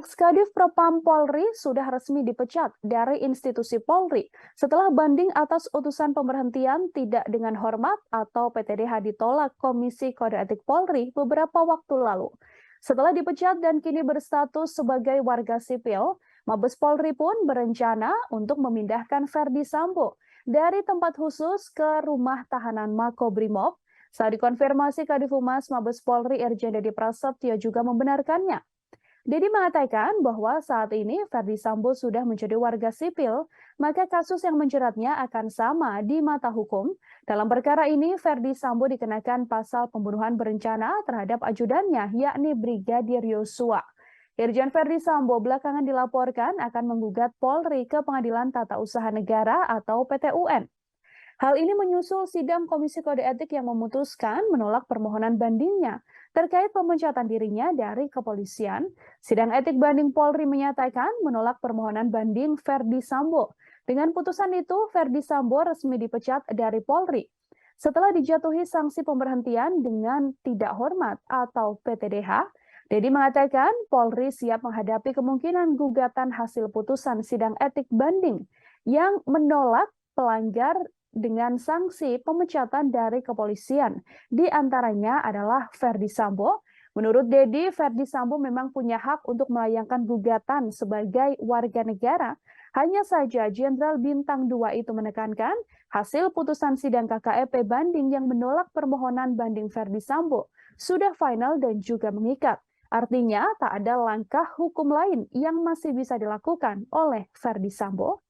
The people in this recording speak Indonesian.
Ex-Kadif Propam Polri sudah resmi dipecat dari institusi Polri setelah banding atas utusan pemberhentian tidak dengan hormat atau PTDH ditolak Komisi Kode Etik Polri beberapa waktu lalu. Setelah dipecat dan kini berstatus sebagai warga sipil, Mabes Polri pun berencana untuk memindahkan Verdi Sambo dari tempat khusus ke rumah tahanan Makobrimob. Saat dikonfirmasi Kadif Humas Mabes Polri Irjen Dedi Prasetyo juga membenarkannya. Dedi mengatakan bahwa saat ini Verdi Sambo sudah menjadi warga sipil, maka kasus yang menjeratnya akan sama di mata hukum. Dalam perkara ini, Verdi Sambo dikenakan pasal pembunuhan berencana terhadap ajudannya, yakni Brigadir Yosua. Irjen Verdi Sambo belakangan dilaporkan akan menggugat Polri ke Pengadilan Tata Usaha Negara atau PT-UN. Hal ini menyusul sidang Komisi Kode Etik yang memutuskan menolak permohonan bandingnya terkait pemecatan dirinya dari kepolisian. Sidang etik banding Polri menyatakan menolak permohonan banding Verdi Sambo. Dengan putusan itu, Verdi Sambo resmi dipecat dari Polri. Setelah dijatuhi sanksi pemberhentian dengan tidak hormat atau PTDH, Dedi mengatakan Polri siap menghadapi kemungkinan gugatan hasil putusan sidang etik banding yang menolak pelanggar dengan sanksi pemecatan dari kepolisian. Di antaranya adalah Verdi Sambo. Menurut Dedi, Verdi Sambo memang punya hak untuk melayangkan gugatan sebagai warga negara. Hanya saja Jenderal Bintang 2 itu menekankan hasil putusan sidang KKEP banding yang menolak permohonan banding Verdi Sambo sudah final dan juga mengikat. Artinya tak ada langkah hukum lain yang masih bisa dilakukan oleh Verdi Sambo.